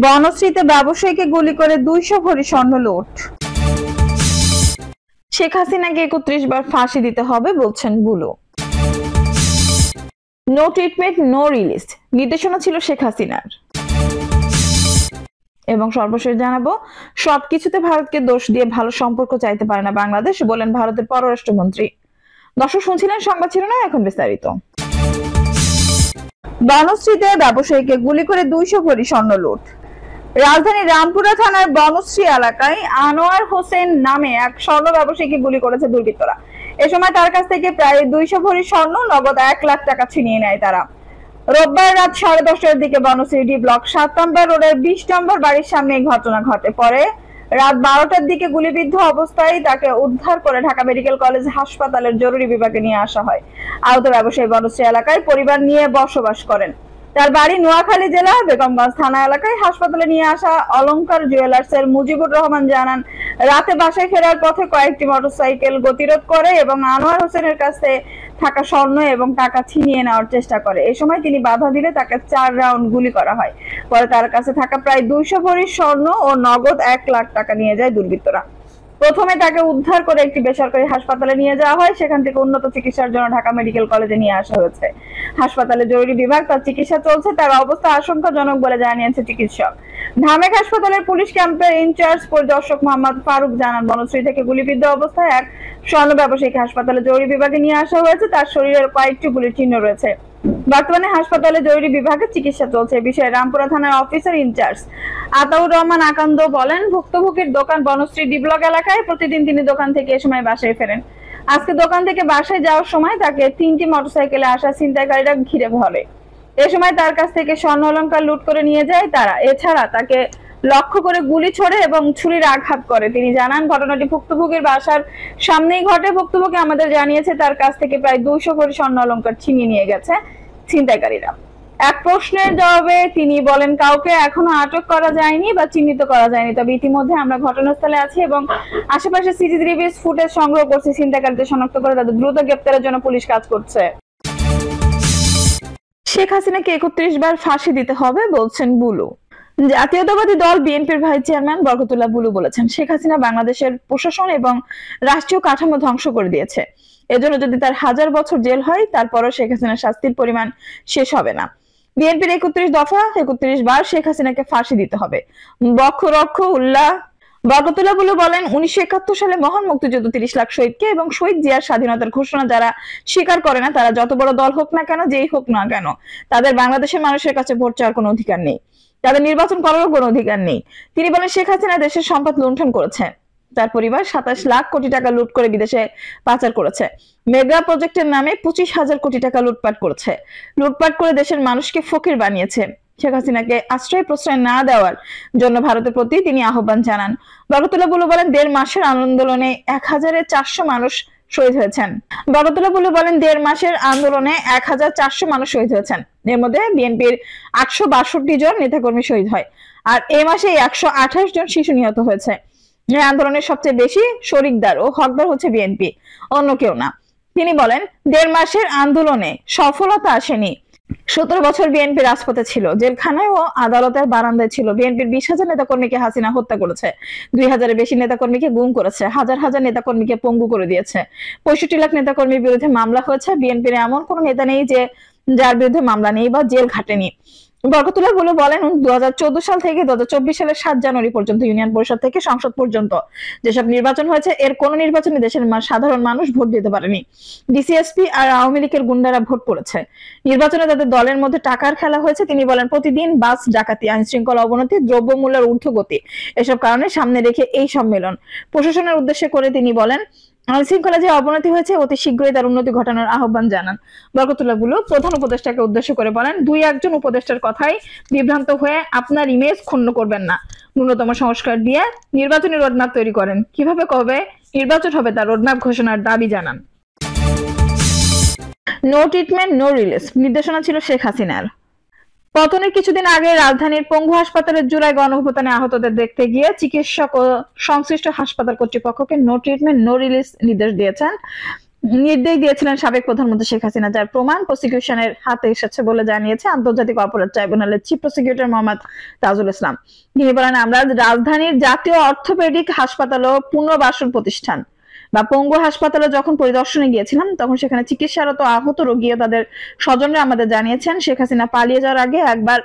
বনশ্রীতে ব্যবসায়ীকে গুলি করে 200 ভরি স্বর্ণ লুট। শেখ হাসিনাকে 31 বার ফাঁসি দিতে হবে বলছেন Bulu. No treatment no release নির্দেশনা ছিল শেখ হাসিনার। এবং সর্বশেষ জানাবো, সবকিছুতে ভারতকে দোষ দিয়ে ভালো সম্পর্ক চাইতে পারে না বাংলাদেশ, বলেন ভারতের পররাষ্ট্রমন্ত্রী। দর্শক শুনছিলেন সংবাদ শিরোনাম, এখন বিস্তারিত। বনশ্রীতে ব্যবসায়ীকে গুলি করে 200 ভরি স্বর্ণ লুট। রাজধানীর রামপুরা থানার বনশ্রী এলাকায় আনোয়ার হোসেন নামে এক স্বর্ণ ব্যবসায়ীকে গুলি করেছে দুর্বৃত্তরা। এ সময় তার কাছ থেকে প্রায় 200 ভরি স্বর্ণ, নগদ 1 লাখ টাকা ছিনিয়ে নেয় তারা। রোববার রাত 10:30টার দিকে বনশ্রী ডি ব্লক 7 নম্বর রোডের 20 নম্বর বাড়ির সামনে এই ঘটনা ঘটে। পরে রাত 12টার দিকে গুলিবিদ্ধ অবস্থায় তাকে উদ্ধার করে ঢাকা মেডিকেল কলেজ হাসপাতালের জরুরি বিভাগে নিয়ে আসা হয়। আহত ব্যবসায়ী বনশ্রী এলাকায় পরিবার নিয়ে বসবাস করেন। তার বাড়ি নোয়াখালী জেলা বেগমগঞ্জ থানা এলাকায়। হাসপাতালে নিয়ে আসা অলংকার জুয়েলার্স এর মুজিবুর রহমান জানান, রাতে বাসায় ফেরার পথে কয়েকটি মোটরসাইকেল গতিরোধ করে এবং আনোয়ার হোসেনের কাছে থাকা স্বর্ণ এবং টাকা ছিনিয়ে নেওয়ার চেষ্টা করে। এই সময় তিনি বাধা দিলে তাকে 4 রাউন্ড গুলি করা হয়। পরে তার কাছে থাকা প্রায় 200 ভরি স্বর্ণ ও নগদ 1 লাখ টাকা নিয়ে যায় দুর্বৃত্তরা। প্রথমে তাকে উদ্ধার করে একটি বেসরকারি হাসপাতালে নিয়ে যাওয়া হয়। সেখান থেকে উন্নত চিকিৎসার জন্য ঢাকা মেডিকেল কলেজে নিয়ে আসা হয়েছে। হাসপাতালে জরুরি বিভাগ তার চিকিৎসা চলছে। তার অবস্থা আশঙ্কাজনক বলে জানিয়েছে চিকিৎসক। ঢামেক হাসপাতালের পুলিশ ক্যাম্পের ইনচার্জ পরিদর্শক মোহাম্মদ ফারুক জানান, বনশ্রী থেকে গুলিবিদ্ধ অবস্থায় এক স্বর্ণ ব্যবসায়ীকে হাসপাতালে জরুরি বিভাগে নিয়ে আসা হয়েছে। তার শরীরের কয়েকটি গুলির চিহ্ন রয়েছে। বর্তমানে হাসপাতালে জরুরি বিভাগে চিকিৎসা চলছে। এই বিষয়ে রামপুরা থানার অফিসার ইনচার্জ আতাউর রহমান আকান্দ বলেন, ভুক্তভোগীর দোকান বনশ্রী ডি ব্লক এলাকায়। প্রতিদিন তিনি দোকান থেকে এ সময় বাসায় ফেরেন। আজকে দোকান থেকে বাসায় যাওয়ার সময় তাকে 3টি মোটরসাইকেলে আসা ছিনতাইকারীরা ঘিরে ধরে। এ সময় তার কাছ থেকে স্বর্ণ অলংকার লুট করে নিয়ে যায় তারা। এছাড়া তাকে লক্ষ্য করে গুলি ছোড়ে এবং ছুরির আঘাত করে। তিনি জানান, ঘটনাটি ভুক্তভোগীর বাসার সামনেই ঘটে। ভুক্তভোগী আমাদের জানিয়েছে তার কাছ থেকে প্রায় 200 ভরি স্বর্ণ অলংকার ছিনিয়ে নিয়ে গেছে ছিনতাইকারীরা। এক প্রশ্নের জবাবে তিনি বলেন, কাউকে এখনো আটক করা যায়নি বা চিহ্নিত করা যায়নি, তবে ইতিমধ্যে আমরা ঘটনাস্থলে আছি এবং আশেপাশে সিসিটিভি ফুটেজ সংগ্রহ করছি। ছিনতাইকারীদের শনাক্ত করে তাদের দ্রুত গ্রেফতারের জন্য পুলিশ কাজ করছে। শেখ হাসিনাকে 31 বার ফাঁসি দিতে হবে বলছেন বুলু। জাতীয়তাবাদী দল বিএনপির ভাইস চেয়ারম্যান বরকতুল্লাহ বুলু বলেছেন, শেখ হাসিনা বাংলাদেশের প্রশাসন এবং রাষ্ট্রীয় কাঠামো ধ্বংস করে দিয়েছে। এজন্য যদি তার 1000 বছর জেল হয়, তারপরও শেখ হাসিনার শাস্তির পরিমাণ শেষ হবে না। বিএনপির 31 দফা 31 বার শেখ হাসিনাকে ফাঁসি দিতে হবে। বরকতুল্লাহ বুলু বলেন, 1971 সালে মহান মুক্তিযুদ্ধ 30 লাখ শহীদকে এবং শহীদ জিয়ার স্বাধীনতার ঘোষণা যারা স্বীকার করে না, তারা যত বড় দল হোক না কেন, যেই হোক না কেন, তাদের বাংলাদেশের মানুষের কাছে ভোট চাওয়ার কোনো অধিকার নেই, তাদের নির্বাচন করারও কোনো অধিকার নেই। তিনি বলেন, শেখ হাসিনা দেশের সম্পদ লুণ্ঠন করেছে। তার পরিবার 27 লাখ কোটি টাকা লুট করে বিদেশে পাচার করেছে। মেগা প্রজেক্টের নামে 25,000 কোটি টাকা লুটপাট করেছে। লুটপাট করে দেশের মানুষকে ফকির বানিয়েছে। শেখ হাসিনাকে আশ্রয় প্রশ্রয় না দেওয়ার জন্য ভারতের প্রতি তিনি আহ্বান জানান। বরকতুল্লাহ বুলু বলেন, 1.5 মাসের আন্দোলনে 1400 মানুষ শহীদ হয়েছেন। বরকতুল্লাহ বুলু বলেন, 1.5 মাসের আন্দোলনে 1400 মানুষ শহীদ হয়েছেন। এর মধ্যে বিএনপির 862 জন নেতাকর্মী শহীদ হয়। আর এই মাসে 128 জন শিশু নিহত হয়েছে। এই আন্দোলনের সবচেয়ে বেশি শরিকদার ও হকদার হচ্ছে বিএনপি, অন্য কেউ না। তিনি বলেন, 1.5 মাসের আন্দোলনে সফলতা আসেনি। 17 বছর বিএনপি রাজপথে ছিল, জেলখানায় ও আদালতের বারান্দায় ছিল। বিএনপির 20,000 নেতাকর্মীকে হাসিনা হত্যা করেছে। 2,000-এর বেশি নেতাকর্মীকে গুম করেছে। হাজার হাজার নেতাকর্মীকে পঙ্গু করে দিয়েছে। 65 লাখ নেতাকর্মীর বিরুদ্ধে মামলা হয়েছে। বিএনপির এমন কোন নেতা নেই যে যার বিরুদ্ধে মামলা নেই বা জেল খাটেনি। বরকতুল্লাহ বুলু বলেন, 2014 সাল থেকে 2024 সালের 7 জানুয়ারি পর্যন্ত ইউনিয়ন পরিষদ থেকে সংসদ পর্যন্ত যেসব নির্বাচন হয়েছে, এর কোন নির্বাচনে দেশের সাধারণ মানুষ ভোট দিতে পারেনি। ডিসিএসপি আর আওয়ামী লীগের গুন্ডারা ভোট করেছে। নির্বাচনে তাদের দলের মধ্যে টাকার খেলা হয়েছে। তিনি বলেন, প্রতিদিন বাস ডাকাতি, আইন শৃঙ্খলা অবনতি, দ্রব্যমূল্যের ঊর্ধ্বগতি, এসব কারণে সামনে রেখে এই সম্মেলন। প্রশাসনের উদ্দেশ্যে করে তিনি বলেন, আইন শৃঙ্খলা যে অবনতি হয়েছে, অতি শীঘ্রই তার উন্নতি ঘটানোর আহ্বান জানান। বরকতুল্লাহ বুলু প্রধান উপদেষ্টাকে উদ্দেশ্য করে বলেন, 2-1 উপদেষ্টার কথাই বিভ্রান্ত হয়ে আপনার ইমেজ ক্ষুণ্ণ করবেন না। ন্যূনতম সংস্কার দিয়ে নির্বাচনী রোডম্যাপ তৈরি করেন। কিভাবে কবে নির্বাচন হবে তার রোডম্যাপ ঘোষণার দাবি জানান। নো ট্রিটমেন্ট নো রিলিজ নির্দেশনা ছিল শেখ হাসিনার। পতনের কিছুদিন আগে রাজধানীর পঙ্গু হাসপাতালের জুলাই গণঅভ্যুত্থানে আহতদের দেখতে গিয়ে চিকিৎসক ও সংশ্লিষ্ট হাসপাতাল কর্তৃপক্ষকে নো ট্রিটমেন্ট নো রিলিজ নির্দেশ দিয়েছেন নির্দেশ দিয়েছিলেন সাবেক প্রধানমন্ত্রী শেখ হাসিনা, যার প্রমাণ প্রসিকিউশনের হাতে এসেছে বলে জানিয়েছে আন্তর্জাতিক অপরাধ ট্রাইব্যুনালের চিফ প্রসিকিউটর মোহাম্মদ তাজুল ইসলাম। তিনি বলেন, আমরা রাজধানীর জাতীয় অর্থোপেডিক হাসপাতাল ও পুনর্বাসন প্রতিষ্ঠান বা পঙ্গু হাসপাতালে যখন পরিদর্শনে গিয়েছিলাম, তখন সেখানে চিকিৎসারত আহত রোগী ও তাদের স্বজনরা আমাদের জানিয়েছেন শেখ হাসিনা পালিয়ে যাওয়ার আগে একবার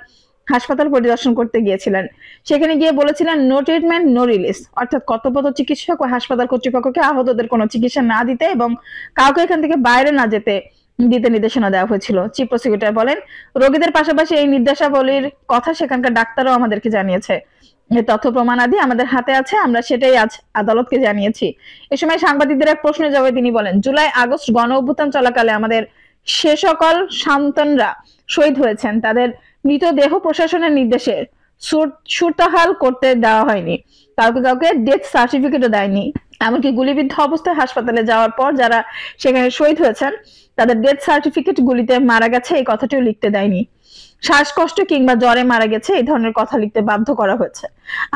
হাসপাতাল পরিদর্শন করতে গিয়েছিলেন। সেখানে গিয়ে বলেছিলেন নো ট্রিটমেন্ট নো রিলিজ, অর্থাৎ কর্তব্যরত চিকিৎসক ও হাসপাতাল কর্তৃপক্ষকে আহতদের কোনো চিকিৎসা না দিতে এবং কাউকে এখান থেকে বাইরে না যেতে দিতে নির্দেশনা দেওয়া হয়েছিল। চিফ প্রসিকিউটর বলেন, রোগীদের পাশাপাশি এই নির্দেশাবলীর কথা সেখানকার ডাক্তারও আমাদেরকে জানিয়েছে। এই তথ্য প্রমাণ আদি আমাদের হাতে আছে, আমরা সেটাই আজ আদালতকে জানিয়েছি। এ সময় সাংবাদিকদের এক প্রশ্নের জবাবে তিনি বলেন, জুলাই আগস্ট গণ অভ্যুত্থান চলাকালে আমাদের সে সকল সন্তানরা শহীদ হয়েছেন, তাদের মৃতদেহ প্রশাসনের নির্দেশে সুরতাহাল করতে দেওয়া হয়নি, কাউকে ডেথ সার্টিফিকেটও দেয়নি। এমনকি গুলিবিদ্ধ অবস্থায় হাসপাতালে যাওয়ার পর যারা সেখানে শহীদ হয়েছেন তাদের ডেথ সার্টিফিকেট গুলিতে মারা গেছে এই কথাটিও লিখতে দেয়নি। শ্বাসকষ্ট কিংবা জ্বরে মারা গেছে এই ধরনের কথা লিখতে বাধ্য করা হয়েছে।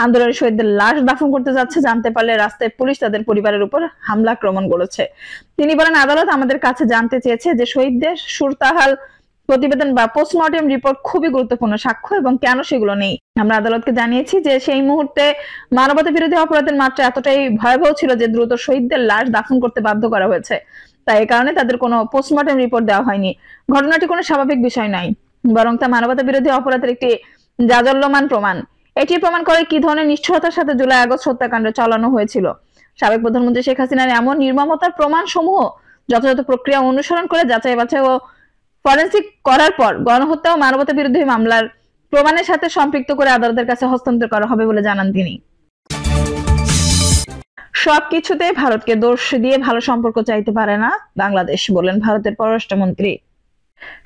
আন্দোলনের শহীদদের লাশ দাফন করতে যাচ্ছে জানতে পারলে রাস্তায় পুলিশ তাদের পরিবারের উপর হামলা আক্রমণ করেছে। তিনি বলেন, আদালত আমাদের কাছে জানতে চেয়েছে যে শহীদদের সুরতাহাল প্রতিবেদন বা পোস্টমর্টেম রিপোর্ট খুবই গুরুত্বপূর্ণ সাক্ষ্য এবং কেন সেগুলো নেই। আমরা আদালতকে জানিয়েছি যে সেই মুহূর্তে মানবতা বিরোধী অপরাধের মাত্রা এতটাই ভয়াবহ ছিল যে দ্রুত শহীদদের লাশ দাফন করতে বাধ্য করা হয়েছে, তাই এই কারণে তাদের কোনো পোস্টমর্টেম রিপোর্ট দেওয়া হয়নি। ঘটনাটি কোনো স্বাভাবিক বিষয় নয়, বরং তা মানবতা বিরোধী অপরাধের একটি জাজল্যমান প্রমাণ। এটি প্রমাণ করে কি ধরনের নিষ্ঠুরতার সাথে জুলাই আগস্ট হত্যাকাণ্ড চালানো হয়েছিল। সাবেক প্রধানমন্ত্রী শেখ হাসিনার এমন নির্মমতার প্রমাণ সমূহ যথাযথ প্রক্রিয়া অনুসরণ করে যাচাই বাছাই ও ফরেনসিক করার পর গণহত্যা ও মানবতা বিরোধী মামলার প্রমাণের সাথে সম্পৃক্ত করে আদালতের কাছে হস্তান্তর করা হবে বলে জানান তিনি। সবকিছুতে ভারতকে দোষ দিয়ে ভালো সম্পর্ক চাইতে পারে না বাংলাদেশ, বললেন ভারতের পররাষ্ট্রমন্ত্রী।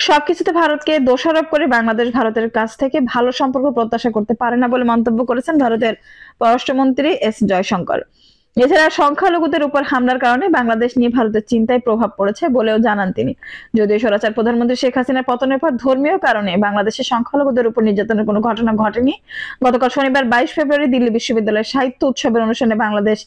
সবকিছুতে ভারতকে দোষারোপ করে বাংলাদেশ ভারতের কাছ থেকে ভালো সম্পর্ক প্রত্যাশা করতে পারে না বলে মন্তব্য করেছেন ভারতের পররাষ্ট্রমন্ত্রী এস জয়শঙ্কর। এছাড়া সংখ্যালঘুদের উপর হামলার কারণে বাংলাদেশ নিয়ে ভারতের চিন্তায় প্রভাব পড়েছে বলেও জানান তিনি। যদিও স্বৈরাচার প্রধানমন্ত্রী শেখ হাসিনার পতনের পর ধর্মীয় কারণে বাংলাদেশের সংখ্যালঘুদের উপর নির্যাতনের কোনো ঘটনা ঘটেনি। গতকাল শনিবার 22 ফেব্রুয়ারি দিল্লি বিশ্ববিদ্যালয়ের সাহিত্য উৎসবের অনুষ্ঠানে বাংলাদেশ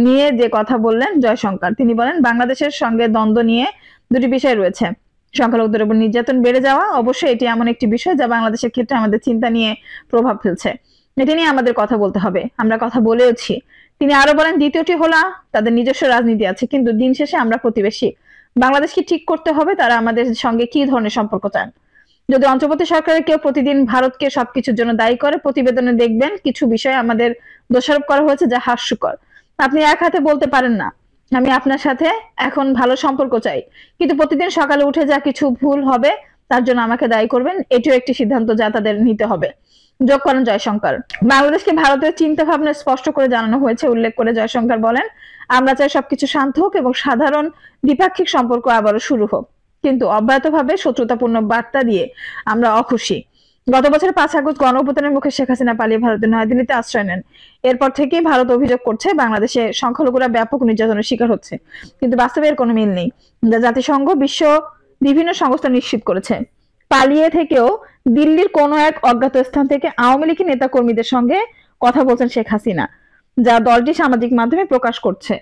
নিয়ে যে কথা বললেন জয়শঙ্কর, তিনি বলেন, বাংলাদেশের সঙ্গে দ্বন্দ্ব নিয়ে দুটি বিষয় রয়েছে। সংখ্যালঘুদের উপর নির্যাতন বেড়ে যাওয়া, অবশ্যই এটি এমন একটি বিষয় যা বাংলাদেশের ক্ষেত্রে আমাদের চিন্তা নিয়ে প্রভাব ফেলছে। এটি নিয়ে আমাদের কথা বলতে হবে, আমরা কথা বলেওছি। তিনি আরো বলেন, দ্বিতীয়টি হলো তাদের নিজস্ব রাজনীতি আছে, কিন্তু দিন শেষে আমরা প্রতিবেশী। বাংলাদেশকে ঠিক করতে হবে তারা আমাদের সঙ্গে কি ধরনের সম্পর্ক চান। যদি অন্তর্বর্তী সরকারের কেউ প্রতিদিন ভারতকে সবকিছুর জন্য দায়ী করে, প্রতিবেদনে দেখবেন কিছু বিষয় আমাদের দোষারোপ করা হয়েছে যা হাস্যকর। আপনি এক হাতে বলতে পারেন না আমি আপনার সাথে এখন ভালো সম্পর্ক চাই, কিন্তু প্রতিদিন সকালে উঠে যা কিছু ভুল হবে তার জন্য আমাকে দায়ী করবেন, এটিও একটি সিদ্ধান্ত যা তাদের নিতে হবে, যোগ করেন জয়শঙ্কর। বাংলাদেশকে ভারতের চিন্তা ভাবনা স্পষ্ট করে জানানো হয়েছে উল্লেখ করে জয়শঙ্কর বলেন, আমরা চাই সবকিছু শান্ত হোক এবং সাধারণ দ্বিপাক্ষিক সম্পর্ক আবারও শুরু হোক, কিন্তু অব্যাহতভাবে শত্রুতাপূর্ণ বার্তা দিয়ে আমরা অখুশি। গত বছরের 5 আগস্ট গণঅভ্যুত্থানের মুখে শেখ হাসিনা পালিয়ে ভারতের নয়াদিল্লিতে আশ্রয় নেন। এরপর থেকেই ভারত অভিযোগ করছে বাংলাদেশে সংখ্যালঘুরা ব্যাপক নির্যাতনের শিকার হচ্ছে, কিন্তু বাস্তবে এর কোনো মিল নেই, যা জাতিসংঘ বিশ্ব বিভিন্ন সংস্থা নিশ্চিত করেছে। পালিয়ে থেকেও দিল্লির কোনো এক অজ্ঞাত স্থান থেকে আওয়ামী লীগের নেতা কর্মীদের সঙ্গে কথা বলছেন শেখ হাসিনা, যা দলটি সামাজিক মাধ্যমে প্রকাশ করছে।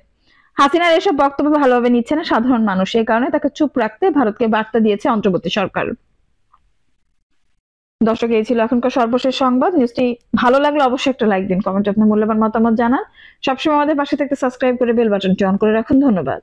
হাসিনার এসব বক্তব্য ভালোভাবে নিচ্ছে না সাধারণ মানুষ, এই কারণে তাকে চুপ রাখতে ভারতকে বার্তা দিয়েছে অন্তর্বর্তী সরকার। দর্শক, এই ছিল এখনকার সর্বশেষ সংবাদ। নিউজটি ভালো লাগলে অবশ্যই একটা লাইক দিন, কমেন্টে আপনার মূল্যবান মতামত জানান। সবসময় আমাদের পাশে থাকতে সাবস্ক্রাইব করে বেল বাটনটি অন করে রাখুন। ধন্যবাদ।